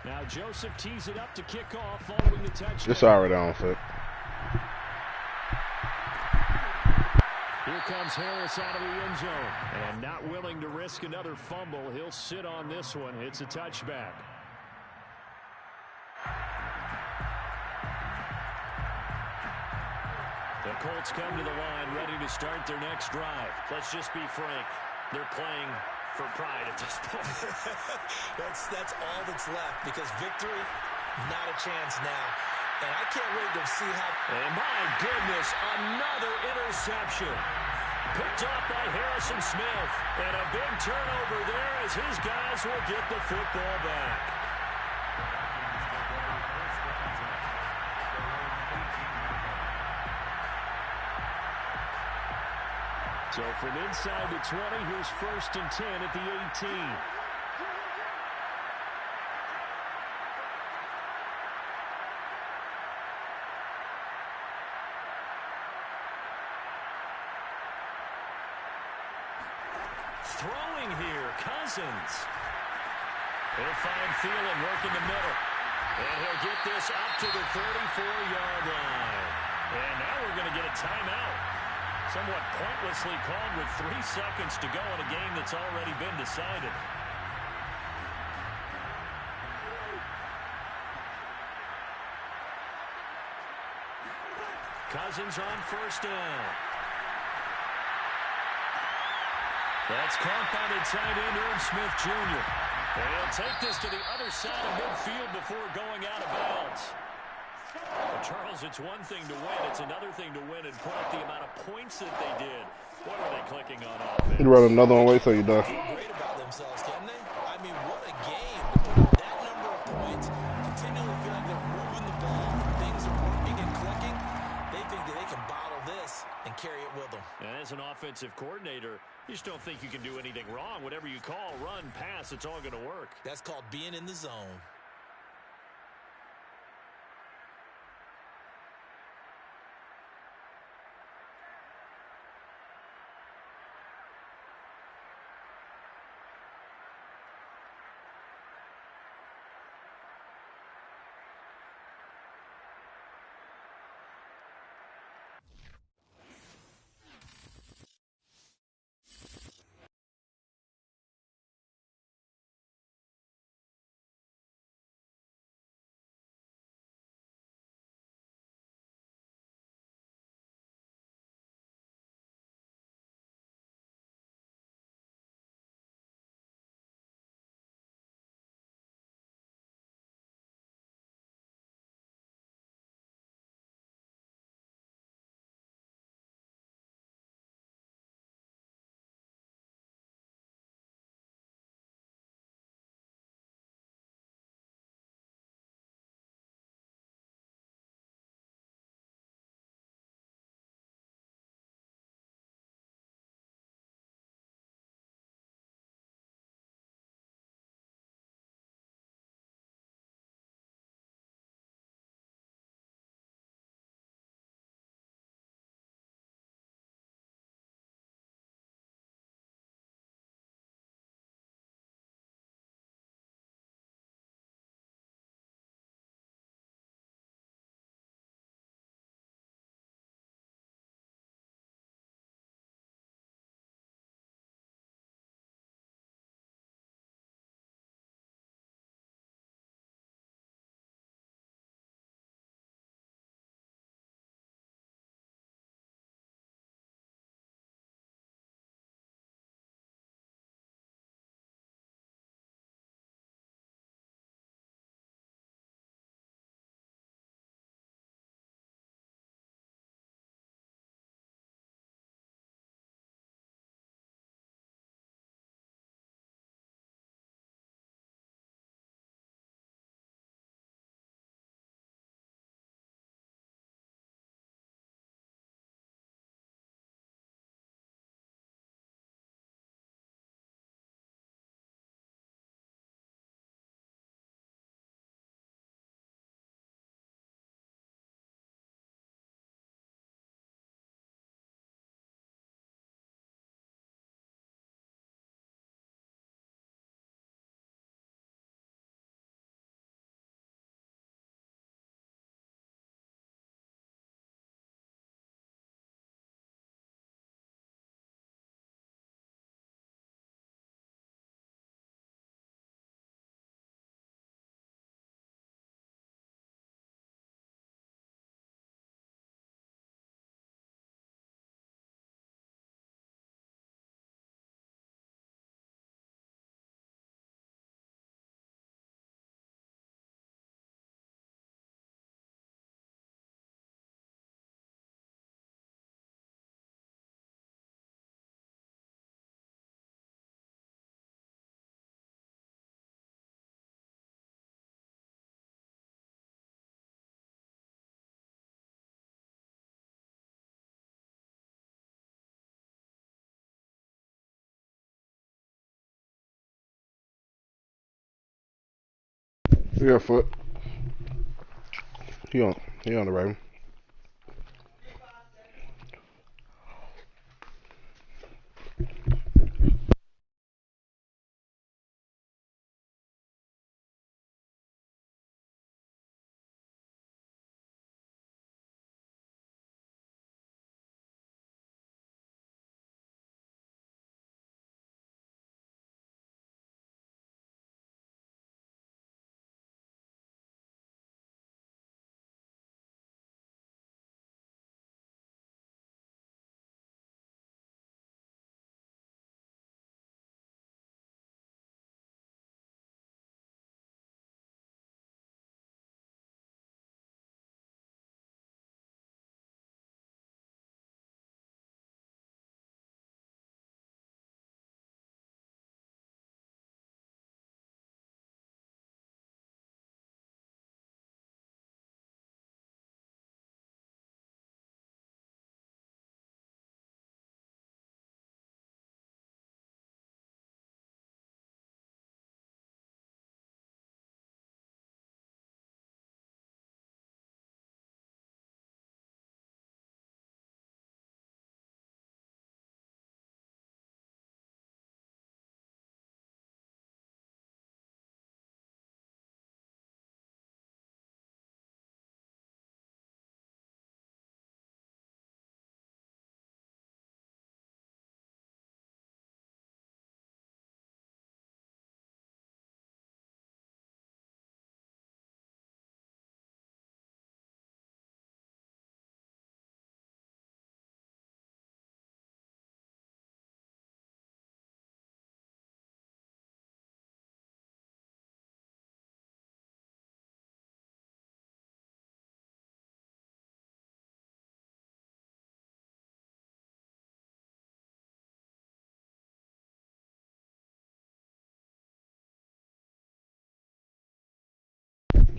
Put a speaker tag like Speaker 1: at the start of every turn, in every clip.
Speaker 1: Now Joseph tees it up to kick off following the touchdown.
Speaker 2: It's already on foot.
Speaker 1: Here comes Harris out of the end zone. And not willing to risk another fumble, he'll sit on this one. It's a touchback. The Colts come to the line, ready to start their next drive. Let's just be frank. They're playing for pride at this point.
Speaker 3: that's all that's left, because victory, not a chance now. And I can't wait to see how...
Speaker 1: And my goodness, another interception. Picked off by Harrison Smith. And a big turnover there as his guys will get the football back. So from inside the 20, here's 1st and 10 at the 18. Throwing here, Cousins. He'll find Thielen working the middle. And he'll get this up to the 34-yard line. And now we're going to get a timeout. Somewhat pointlessly called with 3 seconds to go in a game that's already been decided. Cousins on 1st down. That's caught by the tight end, Irv Smith Jr. And he'll take this to the other side of midfield before going out of bounds. Well, Charles, it's one thing to win. It's another thing to win and put up the amount of points that they did. What were they clicking on offense?
Speaker 2: You run another one, wait till you're done.
Speaker 3: Great about themselves, can they? I mean, what a game. To put up that number of points, continually feel like they're moving the ball, things are working and clicking. They think that they can bottle this and carry it with them.
Speaker 1: And as an offensive coordinator, you just don't think you can do anything wrong. Whatever you call, run, pass, it's all going to work.
Speaker 3: That's called being in the zone.
Speaker 2: Yeah, foot. He on the right.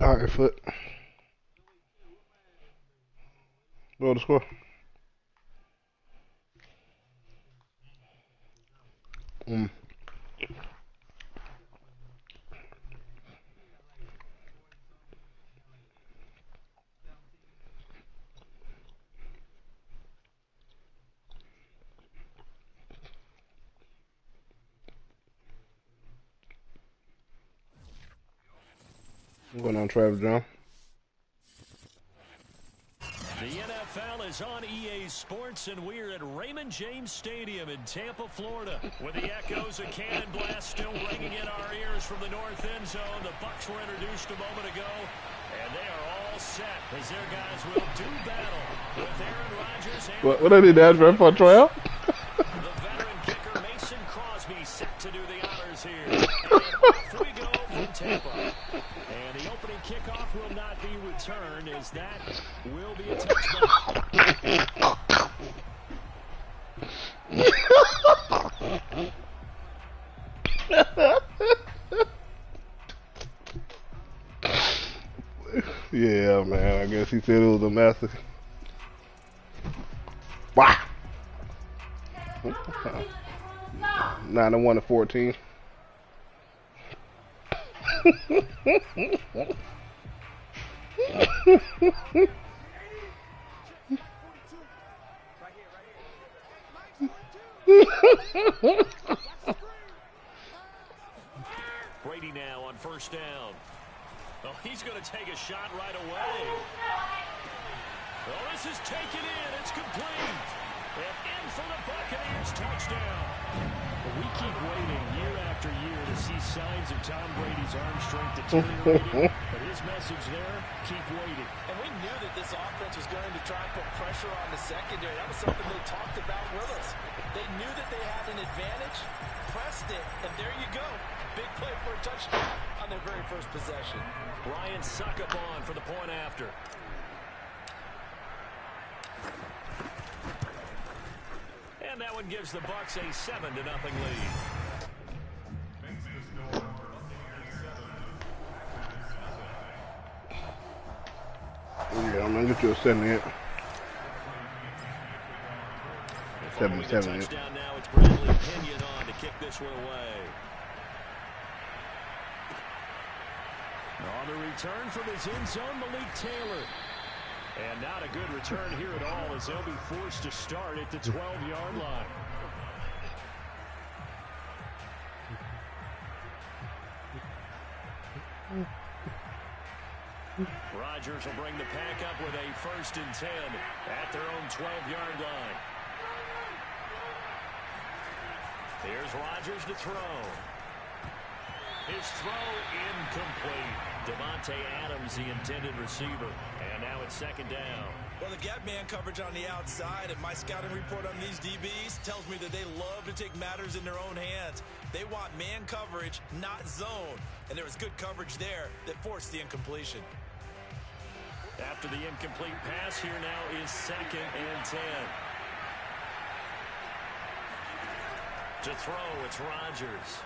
Speaker 2: All right, foot. Go to score. Mm. I'm going on Travis John.
Speaker 1: The NFL is on EA Sports, and we're at Raymond James Stadium in Tampa, Florida, with the echoes of Cannon Blast still ringing in our ears from the north end zone. The Bucs were introduced a moment ago, and they are all set as their guys will do battle with Aaron Rodgers. And
Speaker 2: What did he ask for a tryout?
Speaker 1: the veteran kicker Mason Crosby set to do the honors here. And off we go from Tampa. And the opening kickoff will not be returned, as that will be a touchdown.
Speaker 2: Yeah, man. I guess he said it was a master. Wow. 91-14.
Speaker 1: Brady now on first down. Oh, he's going to take a shot right away. Oh, this is taken in. It's complete. And in for the Buccaneers touchdown. We keep waiting year after year to see signs of Tom Brady's arm strength deteriorating. But his message there, keep waiting.
Speaker 3: And we knew that this offense was going to try and put pressure on the secondary. That was something they talked about with us. They knew that they had an advantage, pressed it, and there you go. Big play for a touchdown on their very first possession.
Speaker 1: Ryan Succopon for the point after. And that one gives the Bucs a 7-0 lead.
Speaker 2: Yeah, I'm gonna get you a 78.
Speaker 1: 7-7. Touchdown now. It's Bradley Pinion on to kick this one away. On the return from his end zone, Malik Taylor. And not a good return here at all as they'll be forced to start at the 12-yard line. Rodgers will bring the pack up with a 1st and 10 at their own 12-yard line. Here's Rodgers to throw. His throw incomplete. Devontae Adams, the intended receiver. And now it's 2nd down.
Speaker 3: Well, the gap man coverage on the outside, and my scouting report on these DBs tells me that they love to take matters in their own hands. They want man coverage, not zone. And there was good coverage there that forced the incompletion.
Speaker 1: After the incomplete pass, here now is 2nd and 10. To throw, it's Rodgers.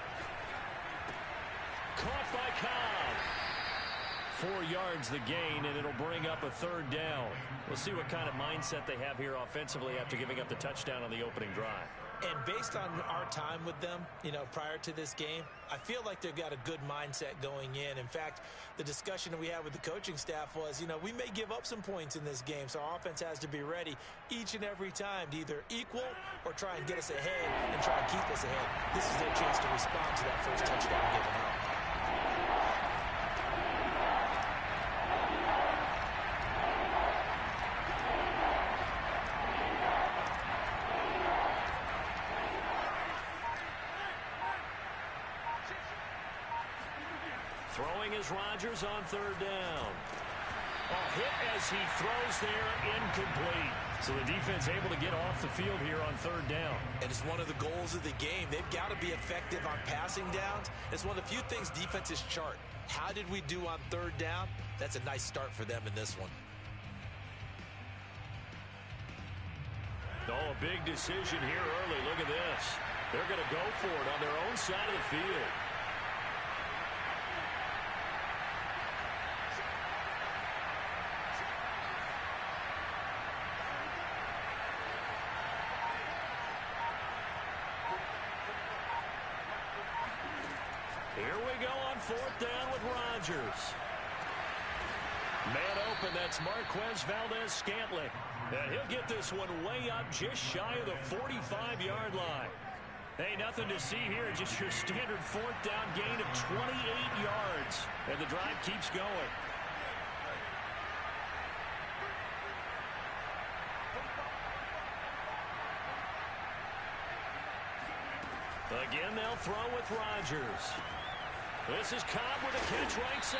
Speaker 1: Caught by Cobb. 4 yards the gain, and it'll bring up a 3rd down. We'll see what kind of mindset they have here offensively after giving up the touchdown on the opening drive.
Speaker 3: And based on our time with them, prior to this game, I feel like they've got a good mindset going in. In fact, the discussion that we had with the coaching staff was, we may give up some points in this game, so our offense has to be ready each and every time to either equal or try and get us ahead and try and keep us ahead. This is their chance to respond to that first touchdown given up.
Speaker 1: Throwing is Rodgers on 3rd down. A hit as he throws there, incomplete. So the defense able to get off the field here on 3rd down.
Speaker 3: And it's one of the goals of the game. They've got to be effective on passing downs. It's one of the few things defenses chart. How did we do on 3rd down? That's a nice start for them in this one.
Speaker 1: Oh, a big decision here early. Look at this. They're going to go for it on their own side of the field. Here we go on 4th down with Rodgers. Man open, that's Marquez Valdez-Scantling. And he'll get this one way up just shy of the 45-yard line. Hey, nothing to see here, just your standard 4th down gain of 28 yards. And the drive keeps going. Again, they'll throw with Rodgers. This is Cobb with a catch right side.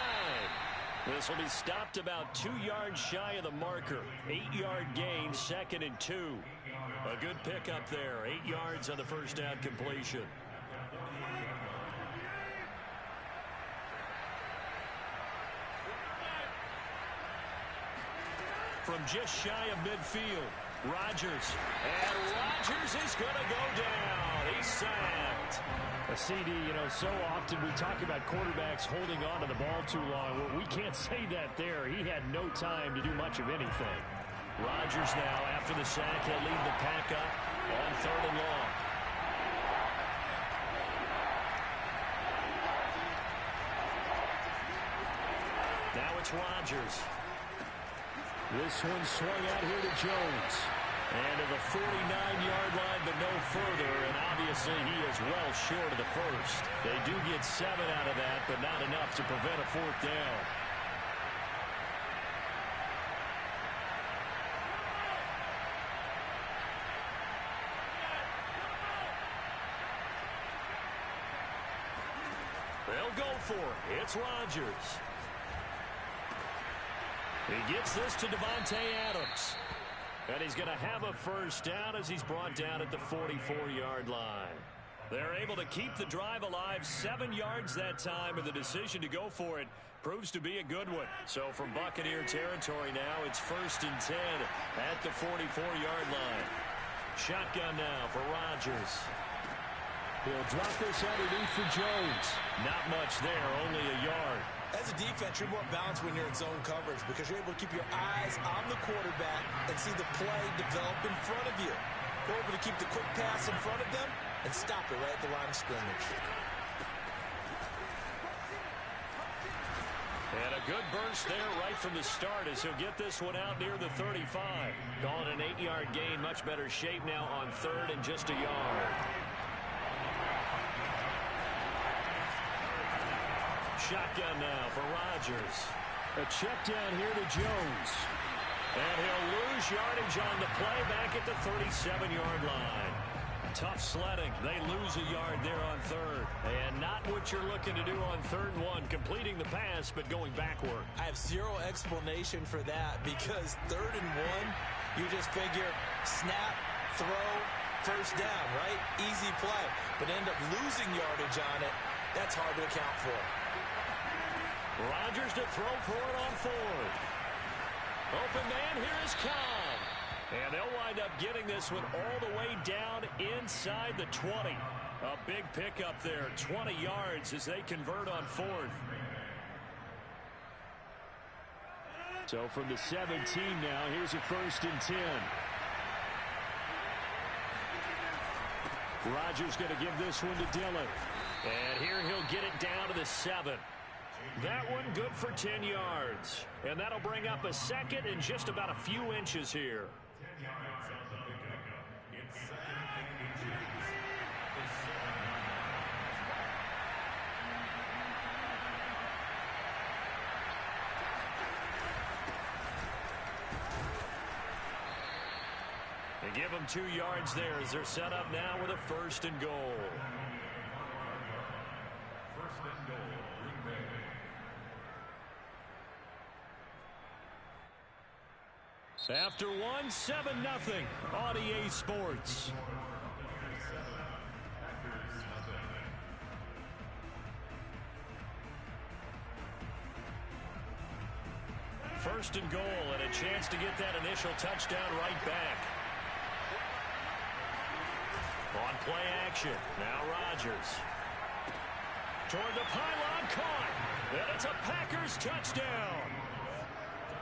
Speaker 1: This will be stopped about 2 yards shy of the marker. 8-yard gain, 2nd and 2. A good pickup there. 8 yards on the 1st down completion. From just shy of midfield, Rodgers. And Rodgers is going to go down. He's sacked. A CD, so often we talk about quarterbacks holding on to the ball too long. Well, we can't say that there. He had no time to do much of anything. Rodgers now, after the sack, he'll lead the pack up on 3rd and long. Now it's Rodgers. This one swung out here to Jones. And to the 49-yard line, but no further. And obviously, he is well short of the 1st. They do get 7 out of that, but not enough to prevent a 4th down. They'll go for it. It's Rodgers. He gets this to Devontae Adams. And he's going to have a 1st down as he's brought down at the 44-yard line. They're able to keep the drive alive 7 yards that time, and the decision to go for it proves to be a good one. So from Buccaneer territory now, it's 1st and 10 at the 44-yard line. Shotgun now for Rodgers. He'll drop this underneath for Jones. Not much there, only a yard.
Speaker 3: As a defense, you're more balanced when you're in zone coverage because you're able to keep your eyes on the quarterback and see the play develop in front of you. You're able to keep the quick pass in front of them and stop it right at the line of scrimmage.
Speaker 1: A good burst there right from the start as he'll get this one out near the 35.
Speaker 4: Call it an 8-yard gain. Much better shape now on third and just a yard.
Speaker 1: Shotgun now for Rodgers. A check down here to Jones. And he'll lose yardage on the play back at the 37-yard line. Tough sledding. They lose a yard there on third. And not what you're looking to do on 3rd and 1, completing the pass, but going backward.
Speaker 3: I have zero explanation for that because 3rd and 1, you just figure snap, throw, first down, right? Easy play. But end up losing yardage on it. That's hard to account for.
Speaker 1: Rodgers to throw for it on 4th. Open man, here is Cobb. And they'll wind up getting this one all the way down inside the 20. A big pickup there, 20 yards as they convert on 4th. So from the 17 now, here's a 1st and 10. Rodgers going to give this one to Dillon. And here he'll get it down to the 7. That one good for 10 yards. And that'll bring up a 2nd and just about a few inches here. They give them 2 yards there as they're set up now with a 1st and goal. After 1, 7-0 on EA Sports. First and goal and a chance to get that initial touchdown right back. On play action, now Rodgers. Toward the pylon, caught. And it's a Packers touchdown.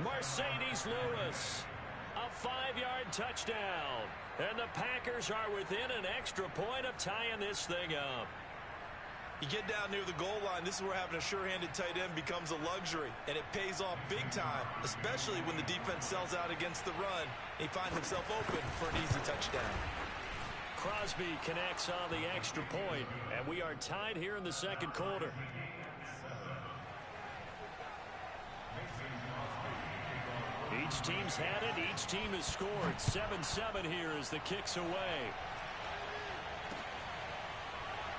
Speaker 1: Mercedes Lewis, a 5-yard touchdown. And the Packers are within an extra point of tying this thing up.
Speaker 3: You get down near the goal line, this is where having a sure-handed tight end becomes a luxury. And it pays off big time, especially when the defense sells out against the run. He finds himself open for an easy touchdown.
Speaker 1: Crosby connects on the extra point, and we are tied here in the 2nd quarter. Each team's had it. Each team has scored. 7-7 here as the kick's away.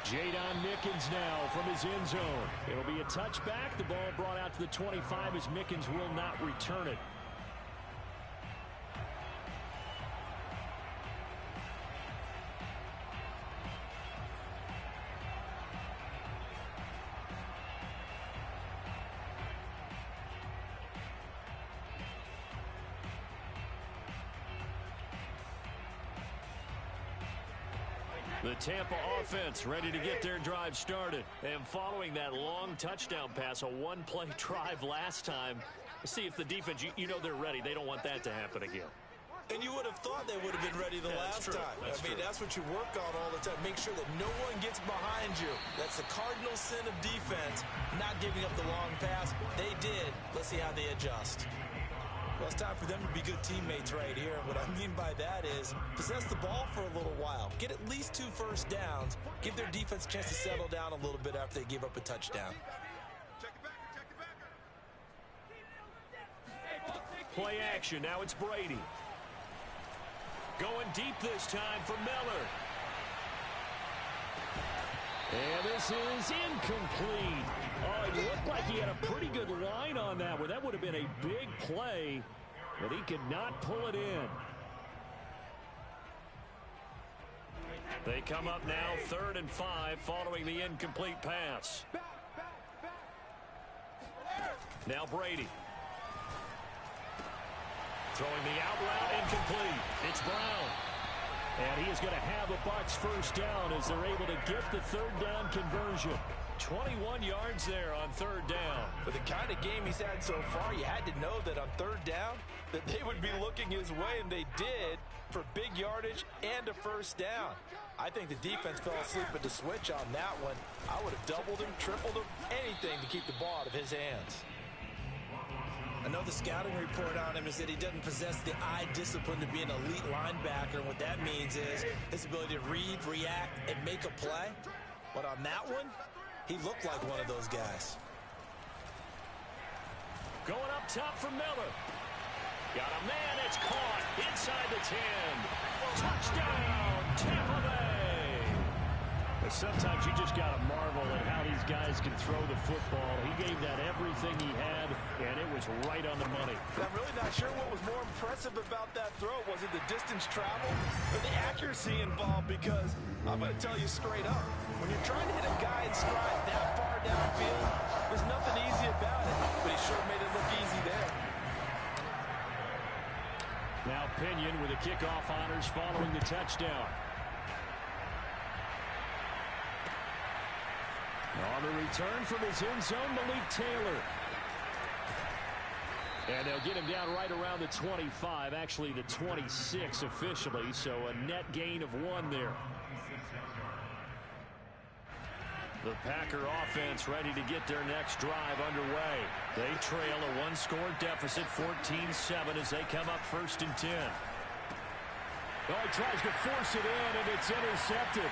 Speaker 1: Jadon Mickens now from his end zone. It'll be a touchback. The ball brought out to the 25 as Mickens will not return it. The Tampa offense ready to get their drive started. And following that long touchdown pass, a one-play drive last time, see if the defense, you know they're ready. They don't want that to happen again.
Speaker 3: And you would have thought they would have been ready the last time. That's what you work on all the time. Make sure that no one gets behind you. That's the cardinal sin of defense, not giving up the long pass. They did. Let's see how they adjust. Well, it's time for them to be good teammates right here. What I mean by that is possess the ball for a little while. Get at least 2 first downs. Give their defense a chance to settle down a little bit after they give up a touchdown.
Speaker 1: Play action. Now it's Brady. Going deep this time for Miller. And this is incomplete. Oh, it looked like he had a pretty good line on that one. That would have been a big play, but he could not pull it in. They come up now 3rd and 5 following the incomplete pass. Now Brady. Throwing the out route incomplete. It's Brown. And he is going to have a Bucs first down as they're able to get the 3rd down conversion. 21 yards there on 3rd down.
Speaker 3: With the kind of game he's had so far, you had to know that on 3rd down that they would be looking his way, and they did, for big yardage and a first down. I think the defense fell asleep at the switch on that one. I would have doubled him, tripled him, anything to keep the ball out of his hands. I know the scouting report on him is that he doesn't possess the eye discipline to be an elite linebacker. And what that means is his ability to read, react, and make a play. But on that one, he looked like one of those guys.
Speaker 1: Going up top for Miller. Got a man, it's caught inside the 10. Touchdown, Tampa Bay. But sometimes you just got to marvel at how these guys can throw the football. He gave that everything he had, and it was right on the money.
Speaker 3: I'm really not sure what was more impressive about that throw. Was it the distance traveled or the accuracy involved? Because I'm going to tell you straight up, when you're trying to hit a guy in stride that far downfield, there's nothing easy about it. But he sure made it look easy there.
Speaker 1: Now Pinion with the kickoff honors following the touchdown. On the return from his end zone, Malik Taylor. And they'll get him down right around the 25, actually the 26 officially, so a net gain of 1 there. The Packer offense ready to get their next drive underway. They trail a 1-score deficit, 14-7, as they come up 1st and 10. Oh, he tries to force it in, and it's intercepted.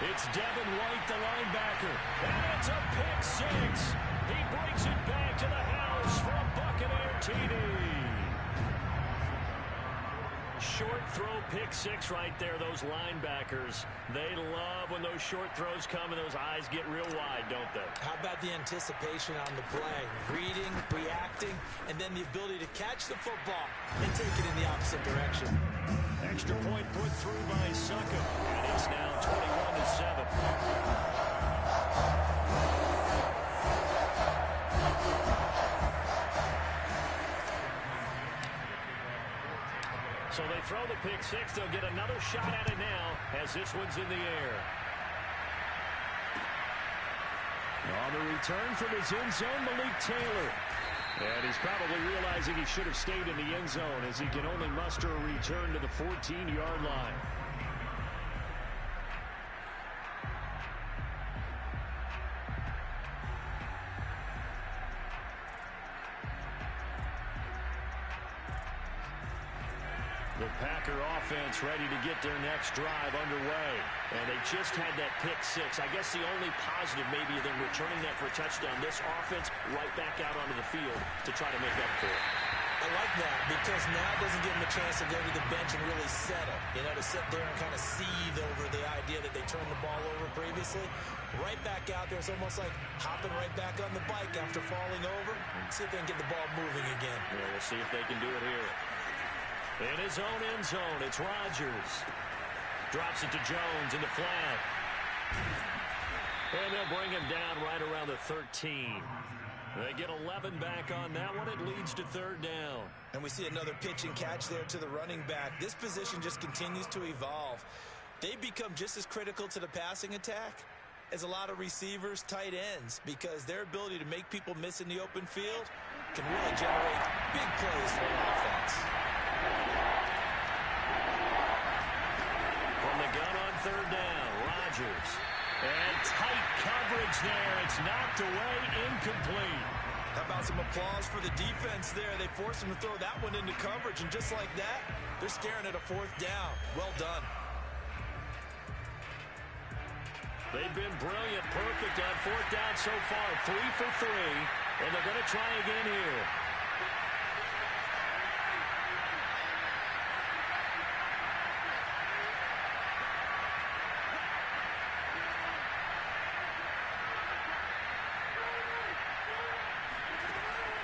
Speaker 1: It's Devin White, the linebacker. And it's a pick 6. He brings it back to the house for a Buccaneer TD. Short throw, pick 6 right there, those linebackers. They love when those short throws come and those eyes get real wide, don't they?
Speaker 3: How about the anticipation on the play? Reading, reacting, and then the ability to catch the football and take it in the opposite direction.
Speaker 1: Extra point put through by Suckham, and it's now 21-7. So they throw the pick 6. They'll get another shot at it now as this one's in the air. On the return from his end zone, Malik Taylor. And he's probably realizing he should have stayed in the end zone as he can only muster a return to the 14-yard line. The Packer offense ready to get their next drive underway. And they just had that pick 6. I guess the only positive maybe than returning that for a touchdown. This offense right back out onto the field to try to make up for it.
Speaker 3: I like that because now it doesn't give them a chance to go to the bench and really settle. You know, to sit there and kind of seethe over the idea that they turned the ball over previously. Right back out there. It's almost like hopping right back on the bike after falling over. See if they can get the ball moving again.
Speaker 1: Yeah, we'll see if they can do it here. In his own end zone, it's Rodgers. Drops it to Jones in the flat. And they'll bring him down right around the 13. They get 11 back on that one. It leads to 3rd down.
Speaker 3: And we see another pitch and catch there to the running back. This position just continues to evolve. They become just as critical to the passing attack as a lot of receivers, tight ends, because their ability to make people miss in the open field can really generate big plays for an offense.
Speaker 1: From the gun on 3rd down, Rodgers. And tight coverage there. It's knocked away, incomplete.
Speaker 3: How about some applause for the defense there? They forced him to throw that one into coverage, and just like that, they're staring at a 4th down. Well done.
Speaker 1: They've been brilliant, perfect on 4th down so far. 3 for 3, and they're going to try again here.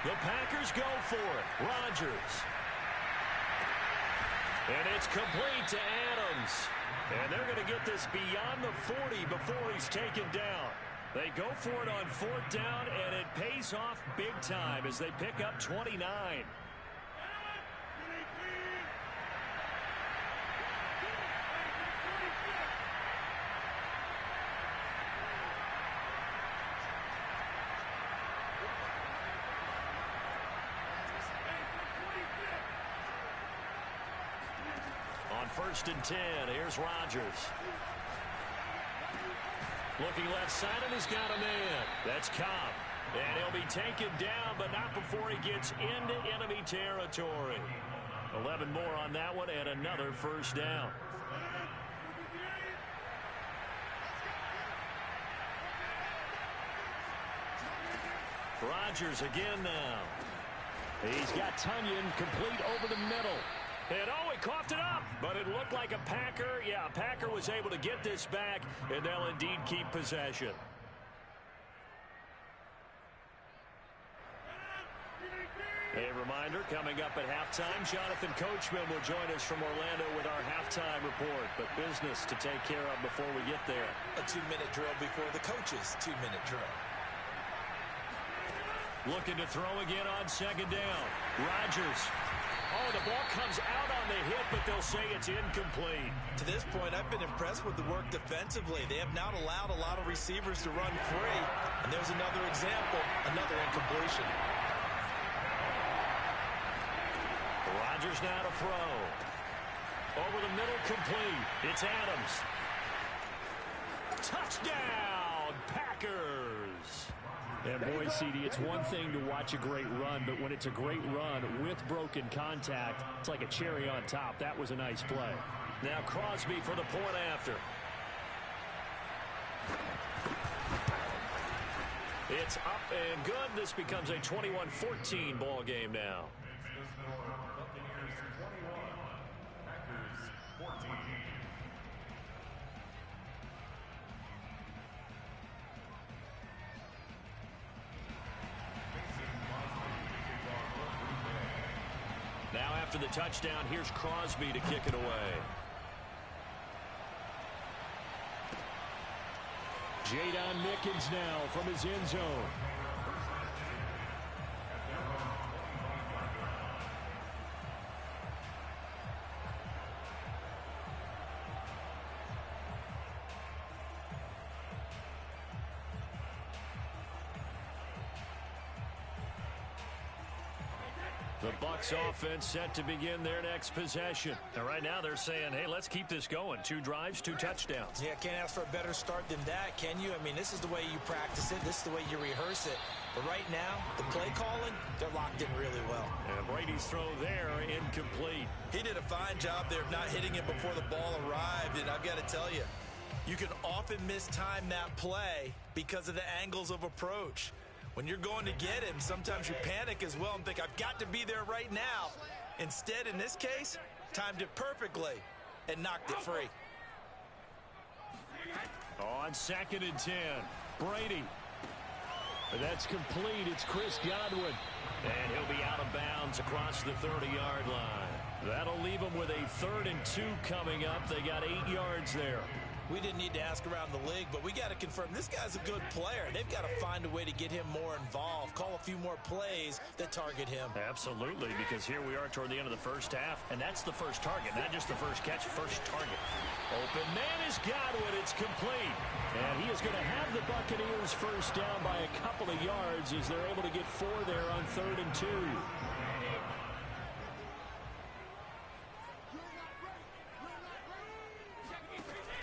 Speaker 1: The Packers go for it. Rodgers. And it's complete to Adams. And they're going to get this beyond the 40 before he's taken down. They go for it on 4th down, and it pays off big time as they pick up 29. On 1st and 10, here's Rodgers. Looking left side, and he's got a man. That's Cobb. And he'll be taken down, but not before he gets into enemy territory. 11 more on that one, and another first down. Rodgers again now. He's got Tunyon complete over the middle. And oh, he coughed it up, but it looked like a Packer. Yeah, a Packer was able to get this back, and they'll indeed keep possession. A reminder, coming up at halftime, Jonathan Coachman will join us from Orlando with our halftime report. But business to take care of before we get there.
Speaker 3: A 2-minute drill before the coach's 2-minute drill.
Speaker 1: Looking to throw again on second down. Rodgers. Oh, the ball comes out on the hit, but they'll say it's incomplete.
Speaker 3: To this point, I've been impressed with the work defensively. They have not allowed a lot of receivers to run free. And there's another example, another incompletion.
Speaker 1: Rodgers now to throw. Over the middle, complete. It's Adams. Touchdown, Packers. And boy, CD, it's one thing to watch a great run, but when it's a great run with broken contact, it's like a cherry on top. That was a nice play. Now Crosby for the point after. It's up and good. This becomes a 21-14 ball game now. Now after the touchdown, here's Crosby to kick it away. Jadon Mickens now from his end zone. The Bucs offense set to begin their next possession. And right now they're saying, hey, let's keep this going. 2 drives, 2 touchdowns.
Speaker 3: Yeah, can't ask for a better start than that, can you? I mean, this is the way you practice it. This is the way you rehearse it. But right now, the play calling, they're locked in really well.
Speaker 1: And Brady's throw there, incomplete.
Speaker 3: He did a fine job there of not hitting it before the ball arrived. And I've got to tell you, you can often mistime that play because of the angles of approach. When you're going to get him, sometimes you panic as well and think, I've got to be there right now. Instead, in this case, timed it perfectly and knocked it free.
Speaker 1: On 2nd and 10, Brady. That's complete. It's Chris Godwin. And he'll be out of bounds across the 30-yard line. That'll leave him with a 3rd and 2 coming up. They got 8 yards there.
Speaker 3: We didn't need to ask around the league, but we got to confirm this guy's a good player. They've got to find a way to get him more involved, call a few more plays that target him.
Speaker 1: Absolutely, because here we are toward the end of the first half, and that's the first target, not just the first catch, first target. Open man is Godwin. It's complete. And he is going to have the Buccaneers first down by a couple of yards as they're able to get 4 there on 3rd and 2.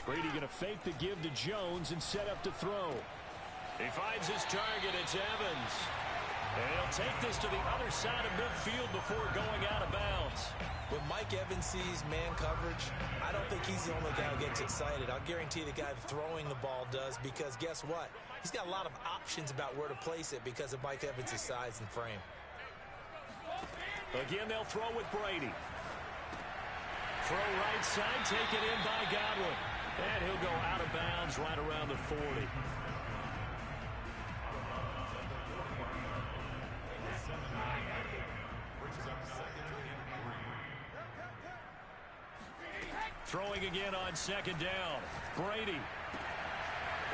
Speaker 1: Brady going to fake the give to Jones and set up to throw. He finds his target. It's Evans. And he'll take this to the other side of midfield before going out of bounds.
Speaker 3: When Mike Evans sees man coverage, I don't think he's the only guy who gets excited. I'll guarantee the guy throwing the ball does, because guess what? He's got a lot of options about where to place it because of Mike Evans' size and frame.
Speaker 1: Again, they'll throw with Brady. Throw right side, taken in by Godwin. And he'll go out of bounds right around the 40. Throwing again on 2nd down. Brady.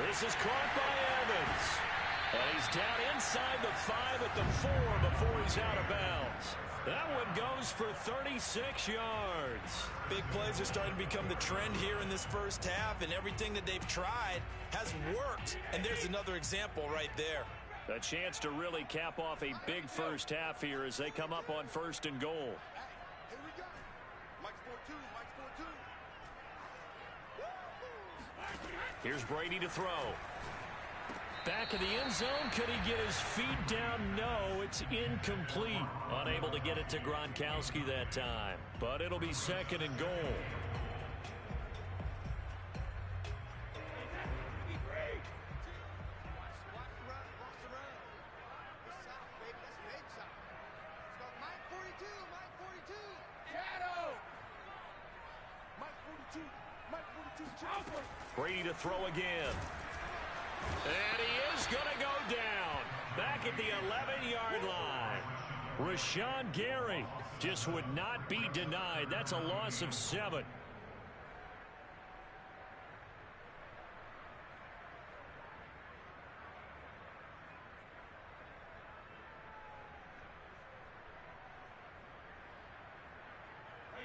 Speaker 1: This is caught by Evans. And he's down inside the 5 at the 4 before he's out of bounds. That one goes for 36 yards.
Speaker 3: Big plays are starting to become the trend here in this first half, and everything that they've tried has worked. And there's another example right there.
Speaker 1: A chance to really cap off a big first half here as they come up on 1st and goal.
Speaker 5: Here we go. Mike's 4-2. Mike's 4-2.
Speaker 1: Here's Brady to throw. Back of the end zone. Could he get his feet down? No, it's incomplete. Unable to get it to Gronkowski that time. But it'll be second and goal. Brady to throw again. And he is going to go down. Back at the 11-yard line. Rashawn Gary just would not be denied. That's a loss of 7.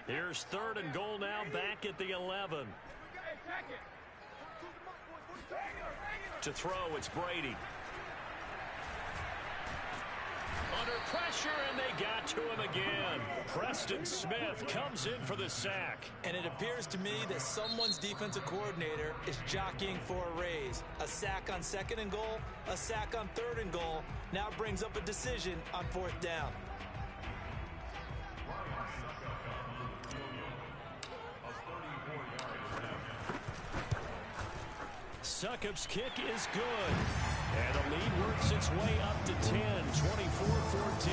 Speaker 1: Here's third and goal now, back at the 11. To throw, it's Brady. Under pressure, and they got to him again. Preston Smith comes in for the sack.
Speaker 3: And it appears to me that someone's defensive coordinator is jockeying for a raise. A sack on second and goal, a sack on third and goal. Now brings up a decision on fourth down.
Speaker 1: Succop's kick is good. And the lead works its way up to 10, 24-14.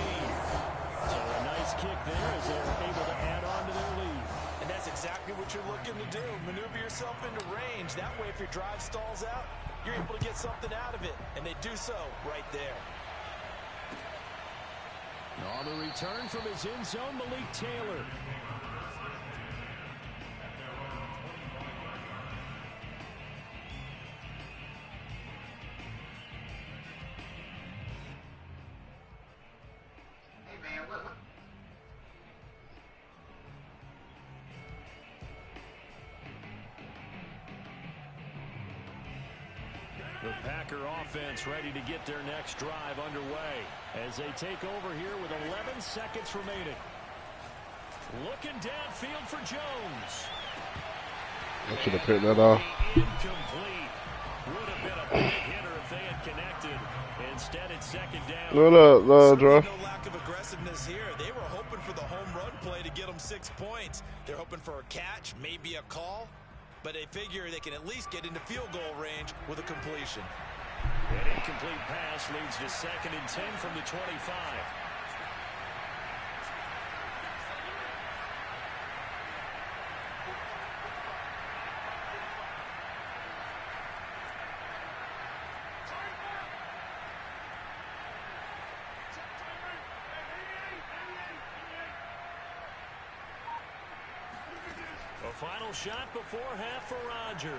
Speaker 1: So a nice kick there as they're able to add on to their lead.
Speaker 3: And that's exactly what you're looking to do. Maneuver yourself into range. That way, if your drive stalls out, you're able to get something out of it. And they do so right there.
Speaker 1: On the return from his end zone, Malik Taylor. The Packer offense ready to get their next drive underway as they take over here with 11 seconds remaining. Looking downfield for Jones.
Speaker 2: I should have picked that off.
Speaker 1: Incomplete. Would have been a big hitter if they had connected. Instead, it's second down.
Speaker 2: What up, Drew?
Speaker 3: No lack of aggressiveness here. They were hoping for the home run play to get them 6 points. They're hoping for a catch, maybe a call. But they figure they can at least get into field goal range with a completion.
Speaker 1: An incomplete pass leads to second and 10 from the 25. A final shot before half for Rodgers.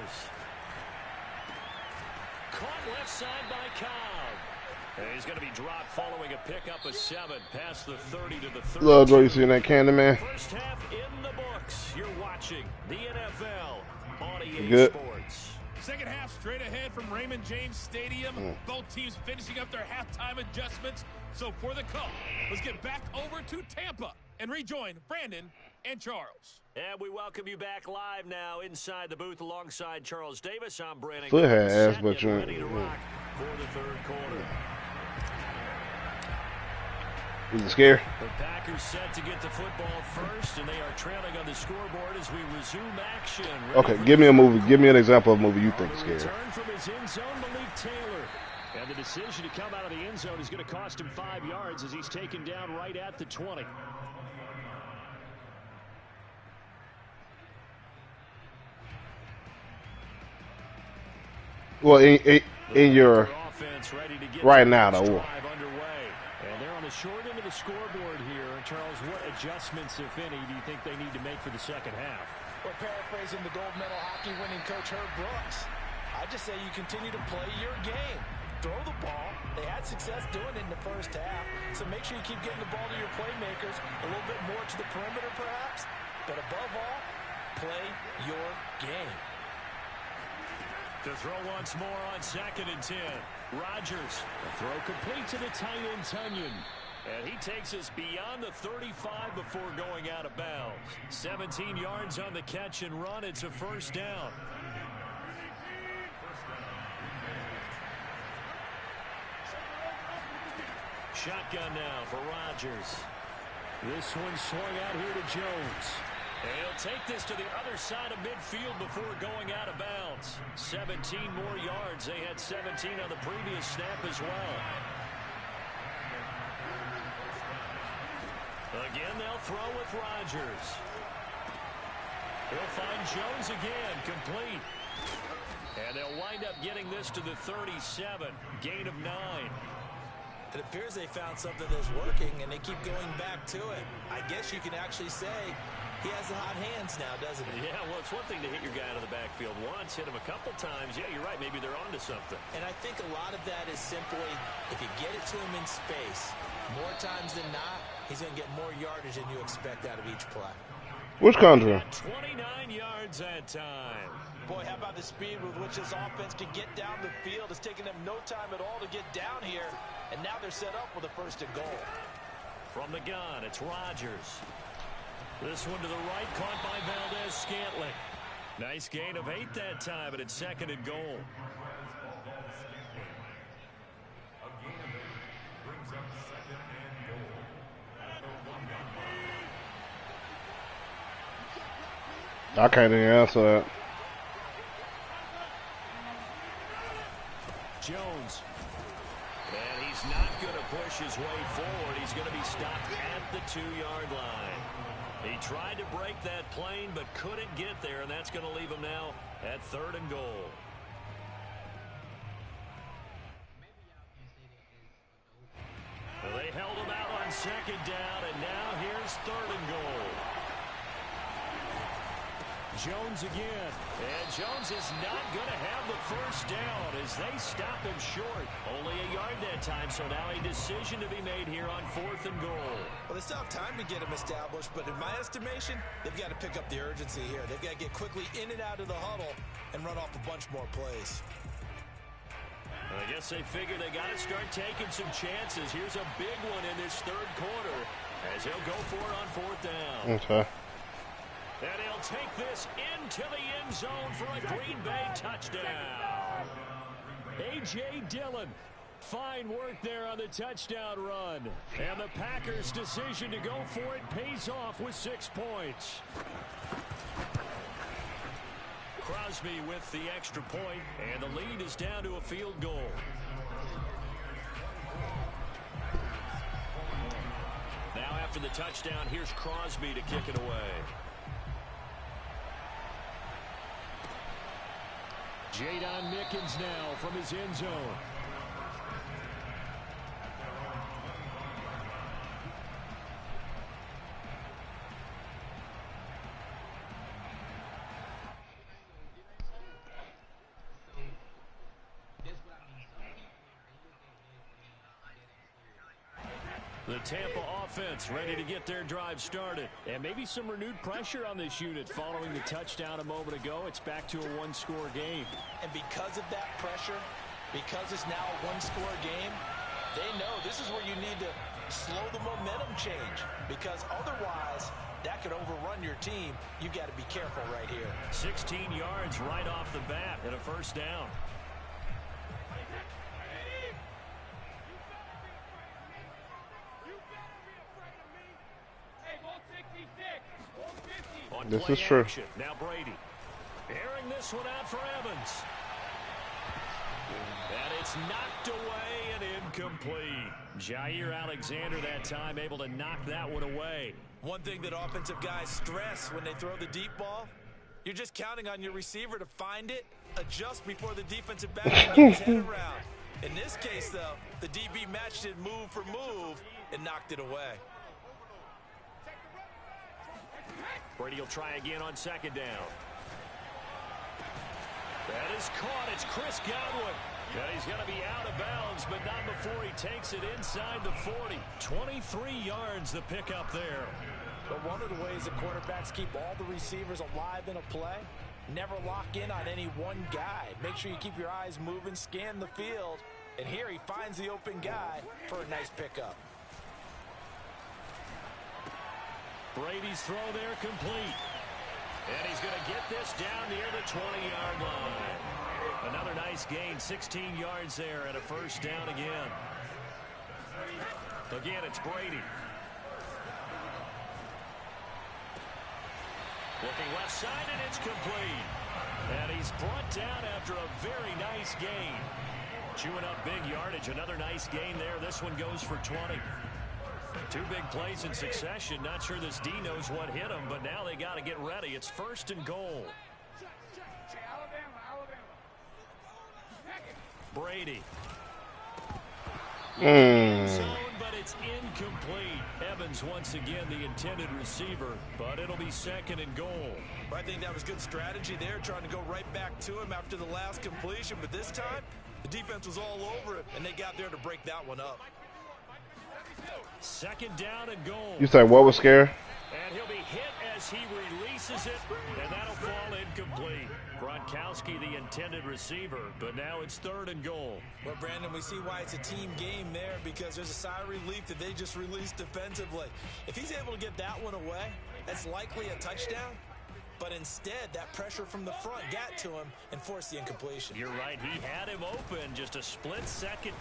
Speaker 1: Caught left side by Cobb. And he's going to be dropped following a pickup of 7 past the 30 to the 30.
Speaker 2: Love, Drew, you seen that candy, man?
Speaker 1: First half in the books. You're watching the NFL on EA
Speaker 2: Good.
Speaker 1: Sports.
Speaker 5: Second half straight ahead from Raymond James Stadium. Both teams finishing up their halftime adjustments. So for the call, let's get back over to Tampa and rejoin Brandon and Charles.
Speaker 1: And we welcome you back live now inside the booth alongside Charles Davis. I'm Brandon.
Speaker 2: Foot had ass,
Speaker 1: Set
Speaker 2: but
Speaker 1: and
Speaker 2: you
Speaker 1: ready to rock for the third quarter.
Speaker 2: Is it scary?
Speaker 1: The Packers set to get the football first, and they are trailing on the scoreboard as we resume action.
Speaker 2: Okay, give me a movie. Give me an example of a movie you think is scary.
Speaker 1: Return from his end zone, Malik Taylor. And the decision to come out of the end zone is going to cost him 5 yards as he's taken down right at the 20.
Speaker 2: Well, in your right now, though.
Speaker 1: And they're on the short end of the scoreboard here. Charles, what adjustments, if any, do you think they need to make for the second half?
Speaker 3: Well, paraphrasing the gold medal hockey winning coach Herb Brooks, I just say you continue to play your game. Throw the ball. They had success doing it in the first half, so make sure you keep getting the ball to your playmakers, a little bit more to the perimeter perhaps, but above all, play your game.
Speaker 1: To throw once more on second and 10. Rodgers, the throw complete to the tight end Tunyon. And he takes us beyond the 35 before going out of bounds. 17 yards on the catch and run. It's a first down. shotgun now for Rodgers. This one swung out here to Jones. And he'll take this to the other side of midfield before going out of bounds. 17 more yards. They had 17 on the previous snap as well. Again, they'll throw with Rodgers. He'll find Jones again, complete. And they'll wind up getting this to the 37, gain of 9.
Speaker 3: It appears they found something that's working, and they keep going back to it. I guess you can actually say he has the hot hands now, doesn't he?
Speaker 1: Yeah, well, it's one thing to hit your guy out of the backfield once, hit him a couple times. Yeah, you're right. Maybe they're onto something.
Speaker 3: And I think a lot of that is simply if you get it to him in space, more times than not, he's going to get more yardage than you expect out of each play.
Speaker 2: Which country?
Speaker 1: 29 yards that time.
Speaker 3: Boy, how about the speed with which this offense can get down the field? It's taken them no time at all to get down here, and now they're set up with a 1st and goal.
Speaker 1: From the gun, it's Rodgers. This one to the right, caught by Valdez-Scantling. Nice gain of 8 that time, but it's 2nd and goal.
Speaker 2: I can't even answer that.
Speaker 1: Jones. And he's not going to push his way forward. He's going to be stopped at the 2-yard line. He tried to break that plane but couldn't get there, and that's going to leave him now at 3rd and goal. Well, they held him out on 2nd down, and now here's 3rd and goal. Jones again. And Jones is not going to have the 1st down as they stop him short. Only a yard that time, so now a decision to be made here on 4th and goal.
Speaker 3: Well, they still have time to get him established, but in my estimation, they've got to pick up the urgency here. They've got to get quickly in and out of the huddle and run off a bunch more plays.
Speaker 1: I guess they figure they got to start taking some chances. Here's a big one in this 3rd quarter as he'll go for it on 4th down.
Speaker 2: Okay.
Speaker 1: And he'll take this into the end zone for a Green Bay touchdown. A.J. Dillon, fine work there on the touchdown run. And the Packers' decision to go for it pays off with 6 points. Crosby with the extra point, and the lead is down to a field goal. Now after the touchdown, here's Crosby to kick it away. Jadon Mickens now from his end zone. The Tampa offense ready to get their drive started. And maybe some renewed pressure on this unit following the touchdown a moment ago. It's back to a 1-score game.
Speaker 3: And because of that pressure, because it's now a 1-score game, they know this is where you need to slow the momentum change. Because otherwise, that could overrun your team. You've got to be careful right here.
Speaker 1: 16 yards right off the bat and a 1st down.
Speaker 2: This is true.
Speaker 1: Now Brady. Airing this one out for Evans. And it's knocked away and incomplete. Jair Alexander that time able to knock that one away.
Speaker 3: One thing that offensive guys stress when they throw the deep ball, you're just counting on your receiver to find it, adjust before the defensive back can get his head around. In this case, though, the DB matched it move for move and knocked it away.
Speaker 1: Brady will try again on 2nd down. That is caught. It's Chris Godwin. And he's going to be out of bounds, but not before he takes it inside the 40. 23 yards the pickup there.
Speaker 3: But one of the ways the quarterbacks keep all the receivers alive in a play, never lock in on any one guy. Make sure you keep your eyes moving, scan the field. And here he finds the open guy for a nice pickup.
Speaker 1: Brady's throw there complete. And he's going to get this down near the 20-yard line. Another nice gain, 16 yards there and a 1st down again. Again, it's Brady. Looking left side, and it's complete. And he's brought down after a very nice gain. Chewing up big yardage. Another nice gain there. This one goes for 20. Two big plays in succession. Not sure this D knows what hit him, but now they got to get ready. It's 1st and goal. Brady. Zone, but it's incomplete. Evans once again the intended receiver, but it'll be 2nd and goal.
Speaker 3: I think that was good strategy there, trying to go right back to him after the last completion, but this time the defense was all over it, and they got there to break that one up.
Speaker 1: 2nd down and goal.
Speaker 2: You said what was scary?
Speaker 1: And he'll be hit as he releases it, and that'll fall incomplete. Gronkowski, the intended receiver, but now it's 3rd and goal.
Speaker 3: Well, Brandon, we see why it's a team game there, because there's a sigh of relief that they just released defensively. If he's able to get that one away, that's likely a touchdown. But instead, that pressure from the front got to him and forced the incompletion.
Speaker 1: You're right. He had him open. Just a split second.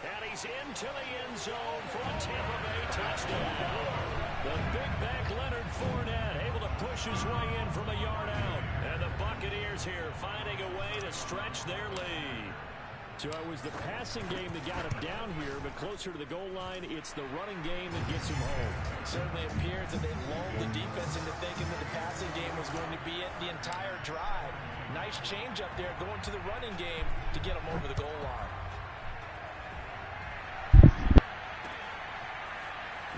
Speaker 1: And he's into the end zone for a Tampa Bay touchdown. The big back Leonard Fournette able to push his way in from a yard out. And the Buccaneers here finding a way to stretch their lead. So it was the passing game that got him down here, but closer to the goal line, it's the running game that gets him home.
Speaker 3: It certainly appears that they lulled the defense into thinking that the passing game was going to be it the entire drive. Nice change up there going to the running game to get him over the goal line.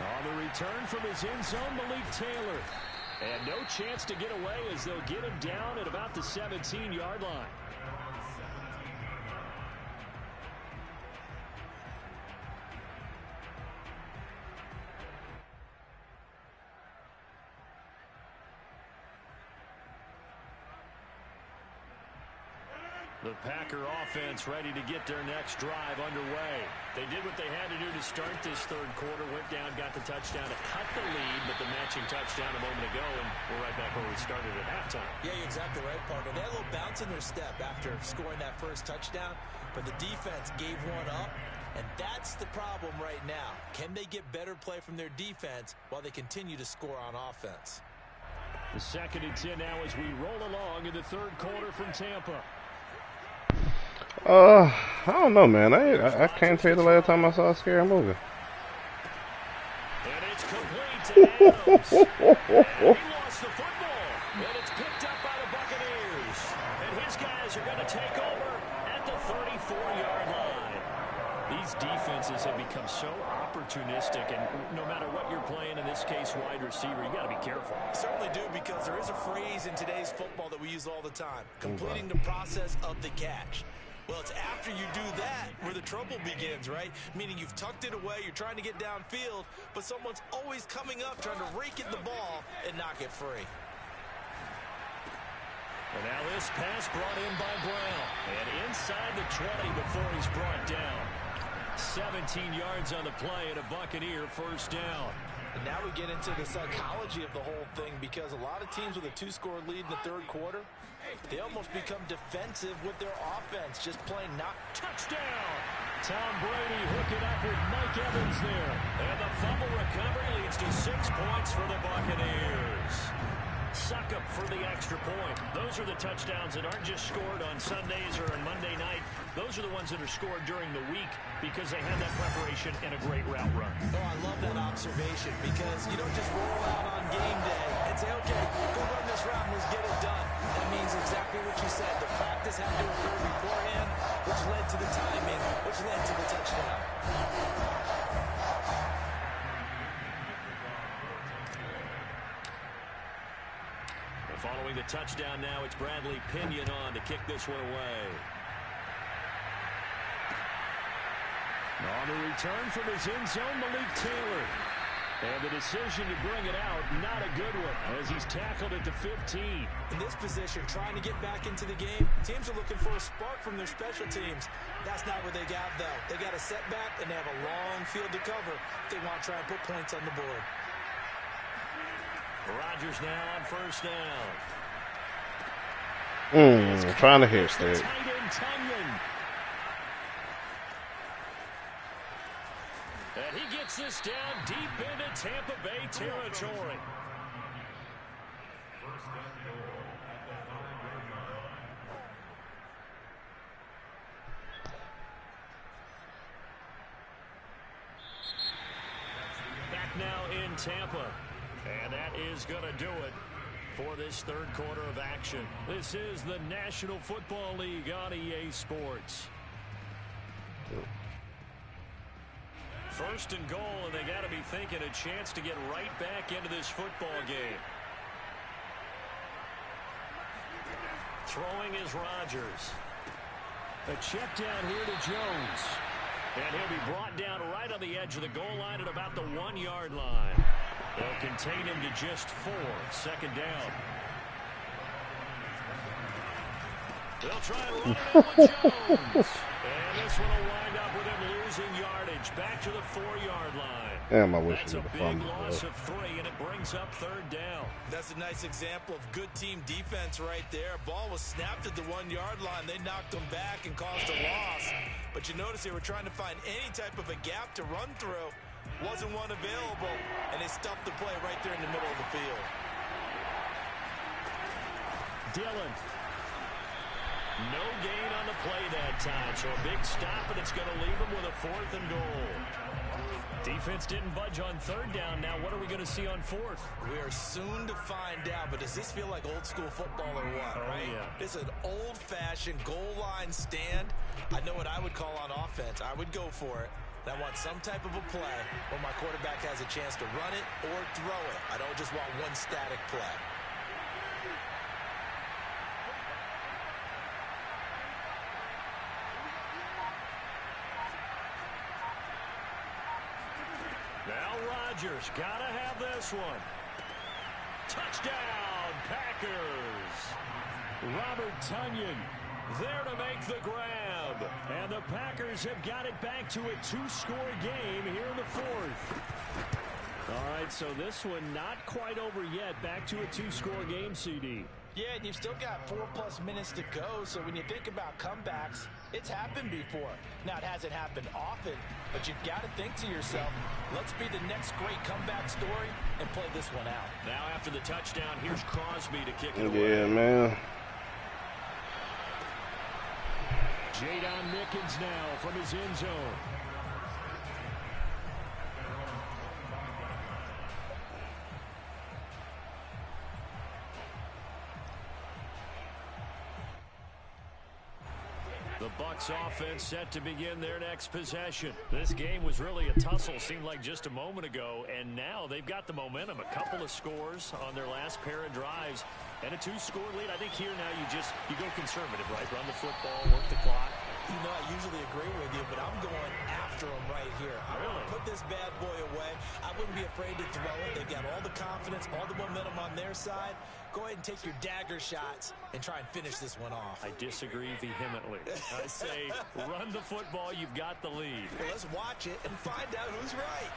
Speaker 1: On the return from his end zone, Malik Taylor. And no chance to get away as they'll get him down at about the 17-yard line. The Packer offense ready to get their next drive underway. They did what they had to do to start this 3rd quarter. Went down, got the touchdown to cut the lead, but the matching touchdown a moment ago, and we're right back where we started at halftime.
Speaker 3: Yeah, you're exactly right, partner. They had a little bounce in their step after scoring that first touchdown, but the defense gave one up, and that's the problem right now. Can they get better play from their defense while they continue to score on offense?
Speaker 1: The 2nd and 10 now as we roll along in the 3rd quarter from Tampa.
Speaker 2: I don't know, man. I can't tell you the last time I saw a scary movie.
Speaker 1: And it's complete to Adams. He lost the football, and it's picked up by the Buccaneers. And his guys are going to take over at the 34-yard line. These defenses have become so opportunistic, and no matter what you're playing, in this case wide receiver, you got to be careful.
Speaker 3: Certainly do, because there is a phrase in today's football that we use all the time: completing the process of the catch. Well, it's after you do that where the trouble begins, right? Meaning you've tucked it away, you're trying to get downfield, but someone's always coming up trying to rake in the ball and knock it free.
Speaker 1: And now this pass brought in by Brown. And inside the 20 before he's brought down. 17 yards on the play and a Buccaneer 1st down.
Speaker 3: And now we get into the psychology of the whole thing, because a lot of teams with a 2-score lead in the 3rd quarter, they almost become defensive with their offense, just playing not.
Speaker 1: Touchdown! Tom Brady hooking up with Mike Evans there. And the fumble recovery leads to 6 points for the Buccaneers. Suck up for the extra point. Those are the touchdowns that aren't just scored on Sundays or on Monday night. Those are the ones that are scored during the week because they had that preparation and a great route run.
Speaker 3: Oh, I love that observation, because you don't just roll out on game day and say, okay, go run this route and let's get it done. That means exactly what you said. The practice had to occur beforehand, which led to the timing, which led to the touchdown.
Speaker 1: Following the touchdown now, it's Bradley Pinion on to kick this one away. On the return from his end zone, Malik Taylor. And the decision to bring it out, not a good one, as he's tackled at the 15.
Speaker 3: In this position, trying to get back into the game, teams are looking for a spark from their special teams. That's not what they got, though. They got a setback, and they have a long field to cover if they want to try and put points on the board.
Speaker 1: Rodgers now on 1st down.
Speaker 2: Trying to hit that.
Speaker 1: And he gets this down deep into Tampa Bay territory. Back now in Tampa. And that is going to do it for this third quarter of action. This is the National Football League on EA Sports. First and goal, and they got to be thinking a chance to get right back into this football game. Throwing is Rodgers. A check down here to Jones. And he'll be brought down right on the edge of the goal line at about the 1-yard line. They'll contain him to just 4. Second down. They'll try and run it in with Jones. And this one will wind up with him losing yardage back to the 4-yard line.
Speaker 2: Damn, I wish
Speaker 1: That's
Speaker 2: he
Speaker 1: a
Speaker 2: would have
Speaker 1: big
Speaker 2: fumbled.
Speaker 1: loss of 3, and it brings up third down.
Speaker 3: That's a nice example of good team defense right there. Ball was snapped at the 1-yard line. They knocked him back and caused a loss. But you notice they were trying to find any type of a gap to run through. Wasn't one available, and they stuffed the play right there in the middle of the field.
Speaker 1: Dillon. No gain on the play that time, so a big stop, and it's going to leave them with a 4th and goal. Defense didn't budge on third down. Now what are we going to see on 4th?
Speaker 3: We are soon to find out, but does this feel like old school football or what, right?
Speaker 1: Yeah.
Speaker 3: It's an old-fashioned goal line stand. I know what I would call on offense. I would go for it. I want some type of a play where my quarterback has a chance to run it or throw it. I don't just want one static play.
Speaker 1: Now Rodgers, gotta have this one. Touchdown, Packers. Robert Tonyan there to make the grab. And the Packers have got it back to a 2-score game here in the 4th. All right, so this one not quite over yet. Back to a 2-score game, CD.
Speaker 3: Yeah, and you've still got 4+ minutes to go, so when you think about comebacks, it's happened before. Now, it hasn't happened often, but you've got to think to yourself, let's be the next great comeback story and play this one out.
Speaker 1: Now, after the touchdown, here's Crosby to kick it away.
Speaker 2: Yeah, man.
Speaker 1: Jadon Mickens now from his end zone. The Bucs offense set to begin their next possession. This game was really a tussle, seemed like just a moment ago, and now they've got the momentum. A couple of scores on their last pair of drives and a 2-score lead. I think here now you go conservative, right? Run the football, work the clock.
Speaker 3: You know, I usually agree with you, but I'm going after him right here. I want to put this bad boy away. I wouldn't be afraid to throw it. They've got all the confidence, all the momentum on their side. Go ahead and take your dagger shots and try and finish this one off.
Speaker 1: I disagree vehemently. I say run the football. You've got the lead.
Speaker 3: Well, let's watch it and find out who's right.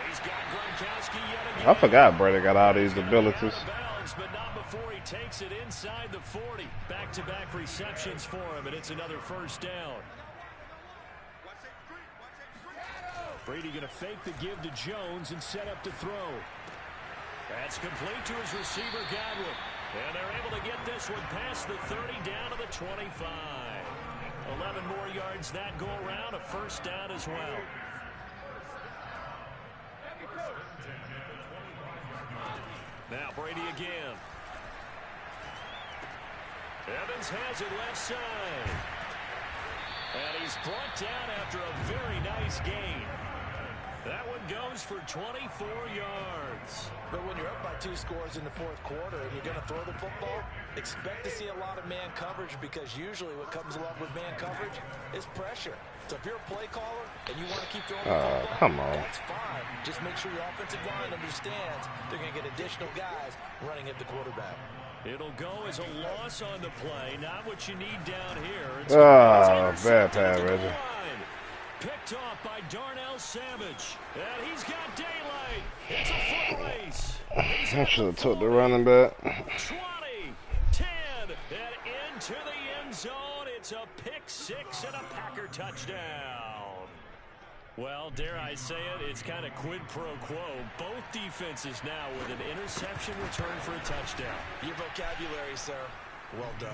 Speaker 1: He's got Gronkowski yet again.
Speaker 2: I forgot Brady got all these abilities.
Speaker 1: But not before he takes it inside the 40. Back-to-back receptions for him, and it's another first down. Brady going to fake the give to Jones and set up to throw. That's complete to his receiver, Godwin. And they're able to get this one past the 30 down to the 25. 11 more yards that go around, a first down as well. Now Brady again. Evans has it left side. And he's brought down after a very nice gain. That one goes for 24 yards.
Speaker 3: But when you're up by 2 scores in the 4th quarter and you're going to throw the football, expect to see a lot of man coverage, because usually what comes along with man coverage is pressure. So if you're a play caller and you want to keep throwing the football,
Speaker 2: come on.
Speaker 3: that's fine. Just make sure your offensive line understands they're going to get additional guys running at the quarterback.
Speaker 1: It'll go as a loss on the play, not what you need down here.
Speaker 2: Bad pass, Reggie.
Speaker 1: Picked off by Darnell Savage. And he's got daylight. It's a foot race.
Speaker 2: I should have took the running back.
Speaker 1: 20, 10, and into the end zone. It's a pick pick six and a Packer touchdown. Well, dare I say it, it's kind of quid pro quo. Both defenses now with an interception return for a touchdown.
Speaker 3: Your vocabulary, sir. Well done.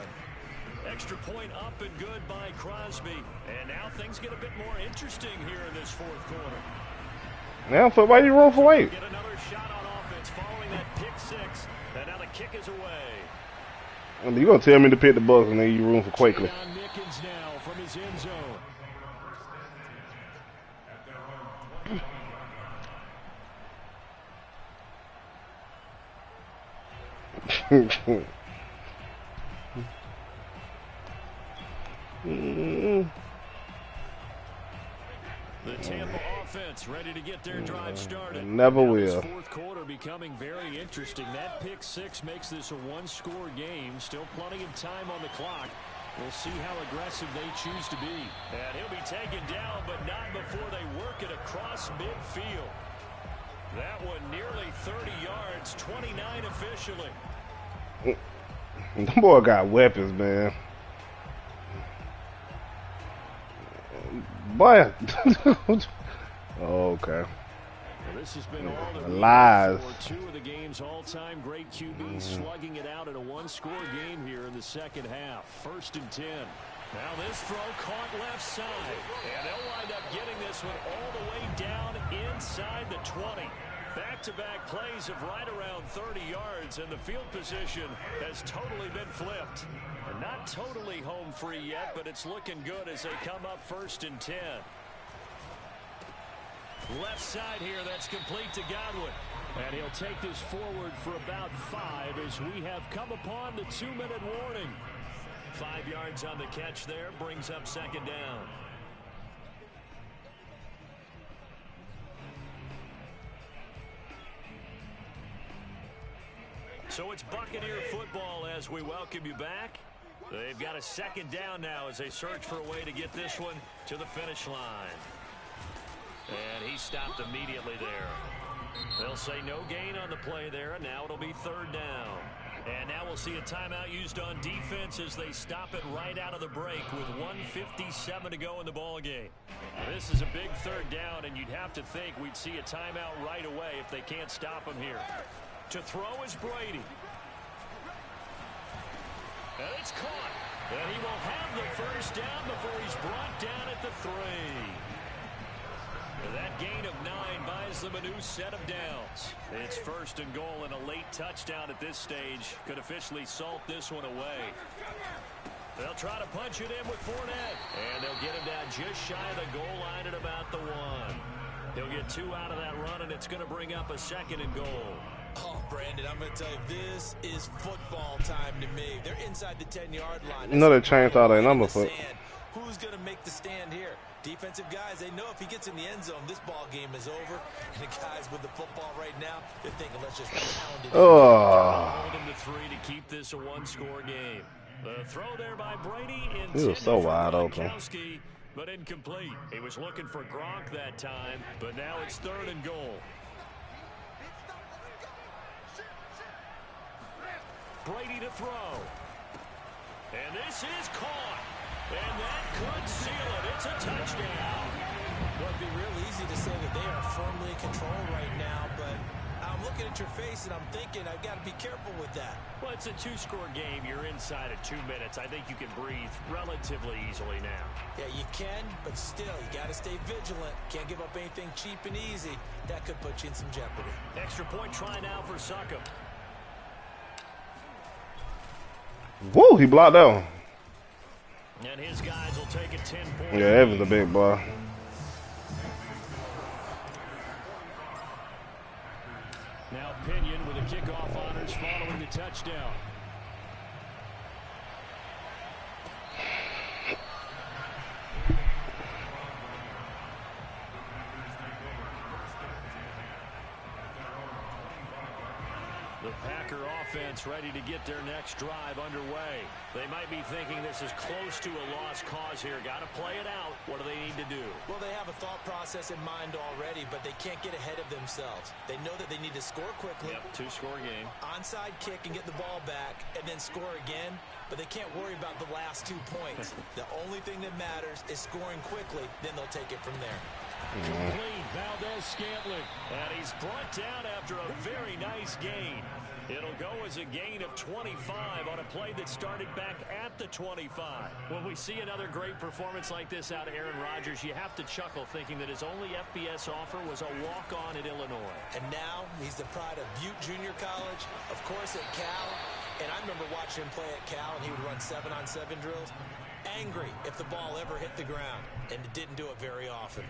Speaker 1: Extra point up and good by Crosby. And now things get a bit more interesting here in this fourth quarter.
Speaker 2: Now, so why you roll for weight?
Speaker 1: Get another shot on offense following that pick six. And now the kick is away.
Speaker 2: I mean, you're going to tell me to pick the Bucks and then you room for Quakely.
Speaker 1: Nickens now from his end zone. The Tampa offense ready to get their drive started.
Speaker 2: Never will.
Speaker 1: Fourth quarter becoming very interesting. That pick six makes this a one-score game. Still plenty of time on the clock. We'll see how aggressive they choose to be. And he'll be taken down, but not before they work it across midfield. That one nearly 30 yards, 29 officially.
Speaker 2: The boy got weapons, man. Boy. Okay.
Speaker 1: Well, this has been all the
Speaker 2: lies.
Speaker 1: For two of the game's all-time great QBs slugging it out in a one-score game here in the second half. 1st and 10. Now this throw caught left side. And they'll wind up getting this one all the way down inside the 20. Back-to-back plays of right around 30 yards, and the field position has totally been flipped. And not totally home free yet, but it's looking good as they come up 1st and 10. Left side here, that's complete to Godwin. And he'll take this forward for about 5 as we have come upon the 2-minute warning. 5 yards on the catch there, brings up 2nd down. So it's Buccaneer football as we welcome you back. They've got a 2nd down now as they search for a way to get this one to the finish line. And he stopped immediately there. They'll say no gain on the play there, and now it'll be 3rd down. And now we'll see a timeout used on defense as they stop it right out of the break with 1:57 to go in the ballgame. This is a big 3rd down, and you'd have to think we'd see a timeout right away if they can't stop him here. To throw is Brady. And it's caught. And he will have the 1st down before he's brought down at the 3. That gain of 9 buys them a new set of downs. It's 1st and goal, and a late touchdown at this stage could officially salt this one away. They'll try to punch it in with Fournette. And they'll get him down just shy of the goal line at about the 1. He'll get 2 out of that run, and it's going to bring up a 2nd and goal.
Speaker 3: Oh, Brandon, I'm going to tell you, this is football time to me. They're inside the 10-yard line.
Speaker 2: You know they changed all their number for.
Speaker 3: Who's going to make the stand here? Defensive guys, they know if he gets in the end zone, this ball game is over. And the guys with the football right now, they're thinking, let's just pound it.
Speaker 1: Hold him to 3 to keep this a one-score game. The throw there by Brady.
Speaker 2: He was so wide open.
Speaker 1: But incomplete. He was looking for Gronk that time, but now it's 3rd and goal. Brady to throw. And this is caught. And that could seal it. It's a touchdown.
Speaker 3: Well, it'd be real easy to say that they are firmly in control right now, but I'm looking at your face and I'm thinking I've got to be careful with that.
Speaker 1: Well, it's a 2-score game. You're inside of 2 minutes. I think you can breathe relatively easily now.
Speaker 3: Yeah, you can, but still, you got to stay vigilant. Can't give up anything cheap and easy. That could put you in some jeopardy.
Speaker 1: Extra point try now for Succop.
Speaker 2: Woo, he blocked that one.
Speaker 1: And his guys will take a 10-point.
Speaker 2: Yeah, Evans a big boy.
Speaker 1: Now Pinion with a kickoff honors following the touchdown. The Packer offense ready to get their next drive underway. They might be thinking this is close to a lost cause here. Got to play it out. What do they need to do?
Speaker 3: Well, they have a thought process in mind already, but they can't get ahead of themselves. They know that they need to score quickly.
Speaker 1: Yep, 2-score game.
Speaker 3: Onside kick and get the ball back, and then score again. but they can't worry about the last 2 points. The only thing that matters is scoring quickly, then they'll take it from there.
Speaker 1: Complete, Valdez-Scantling. And he's brought down after a very nice gain. It'll go as a gain of 25 on a play that started back at the 25. When we see another great performance like this out of Aaron Rodgers, you have to chuckle thinking that his only FBS offer was a walk-on at Illinois.
Speaker 3: And now he's the pride of Butte Junior College, of course at Cal. And I remember watching him play at Cal, and he would run 7-on-7 drills. Angry if the ball ever hit the ground, and it didn't do it very often.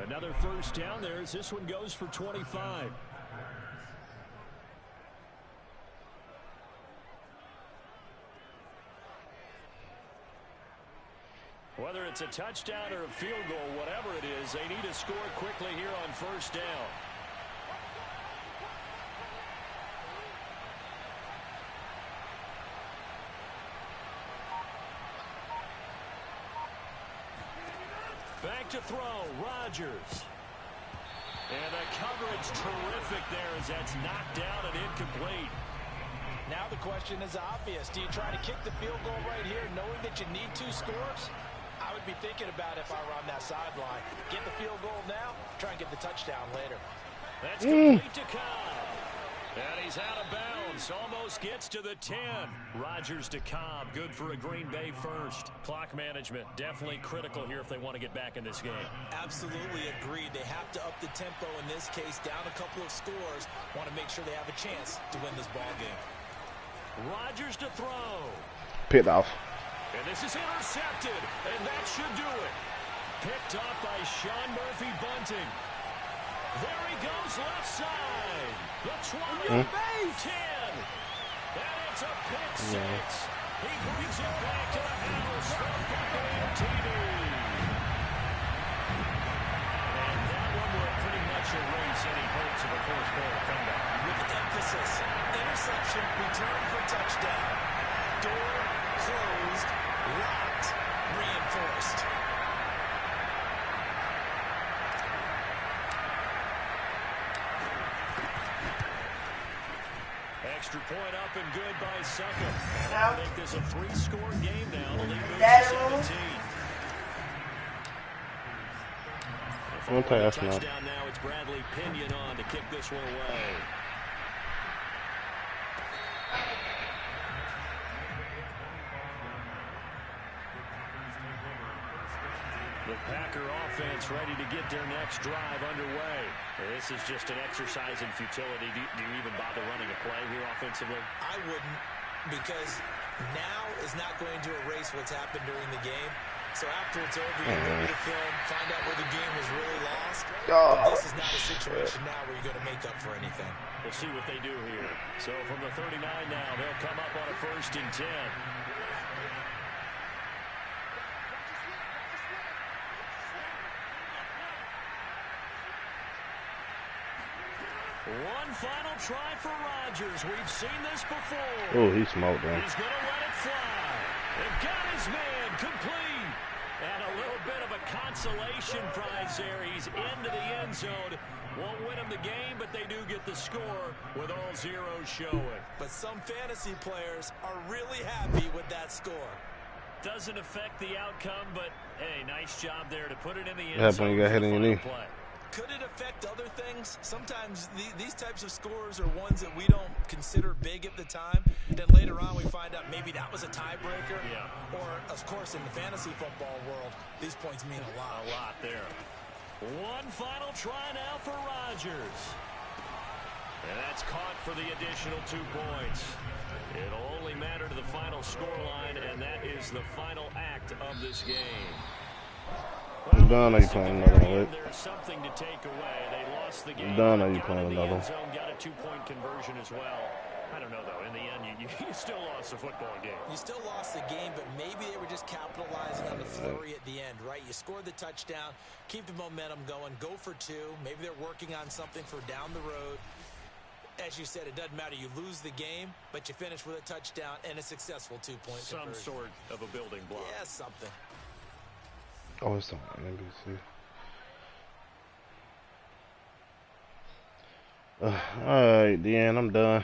Speaker 1: Another first down there as this one goes for 25. Whether it's a touchdown or a field goal, whatever it is, they need to score quickly here on first down. Back to throw, Rodgers. And the coverage terrific there as that's knocked down and incomplete.
Speaker 3: Now the question is obvious. Do you try to kick the field goal right here knowing that you need 2 scores? I would be thinking about if I were on that sideline. Get the field goal now, try and get the touchdown later.
Speaker 1: That's complete to Cobb. And he's out of bounds. Almost gets to the 10. Rodgers to Cobb. Good for a Green Bay first. Clock management definitely critical here if they want to get back in this game.
Speaker 3: Absolutely agreed. They have to up the tempo in this case. Down a couple of scores. Want to make sure they have a chance to win this ball game.
Speaker 1: Rodgers to throw.
Speaker 2: Picked off.
Speaker 1: And this is intercepted. And that should do it. Picked off by Sean Murphy Bunting. There he goes left side. The 20, 10. And it's a pick six. He brings it back to the house from Buccaneer TV. And that one will pretty much erase any hopes of a fourth quarter comeback.
Speaker 3: With emphasis, interception, return for touchdown. Door closed, locked, reinforced.
Speaker 1: Extra point up and good by Sucker. That'll make this a 3-score game now. The lead moves to 17.
Speaker 2: One pass now.
Speaker 1: Touchdown now. It's Bradley Pinion on to kick this one away. The Packer offense ready to get their next drive underway. This is just an exercise in futility. Do you even bother running a play here offensively?
Speaker 3: I wouldn't, because now is not going to erase what's happened during the game. So after it's over, you go to the film, find out where the game was really lost. But this is not a situation now where you're going to make up for anything.
Speaker 1: We'll see what they do here. So from the 39 now, they'll come up on a 1st and 10. One final try for Rodgers. We've seen this before.
Speaker 2: Oh, he smoked that.
Speaker 1: He's going to let it fly. They've got his man complete. And a little bit of a consolation prize there. He's into the end zone. Won't win him the game, but they do get the score with all zeros showing.
Speaker 3: But some fantasy players are really happy with that score.
Speaker 1: Doesn't affect the outcome, but hey, nice job there to put it in the end
Speaker 2: That's
Speaker 1: zone.
Speaker 2: when you got hit in your knee.
Speaker 1: Play.
Speaker 3: Could it affect other things? Sometimes these types of scores are ones that we don't consider big at the time. Then later on we find out maybe that was a tiebreaker.
Speaker 1: Yeah.
Speaker 3: Or, of course, in the fantasy football world, these points mean a lot.
Speaker 1: A lot there. One final try now for Rodgers. And that's caught for the additional 2 points. It'll only matter to the final scoreline, and that is the final act of this game.
Speaker 2: I'm done. Are you playing another one?
Speaker 1: There's something to take away. They lost the game.
Speaker 2: Done. Are you playing another one?
Speaker 1: Got a 2-point conversion as well. I don't know, though. In the end, you still lost the football game.
Speaker 3: You still lost the game, but maybe they were just capitalizing on the flurry at the end, right? You scored the touchdown, keep the momentum going, go for 2. Maybe they're working on something for down the road. As you said, it doesn't matter. You lose the game, but you finish with a touchdown and a successful 2-point conversion.
Speaker 1: Some sort of a building block.
Speaker 3: Yeah, something.
Speaker 2: Oh, it's on NBC. All right, Dan, I'm done.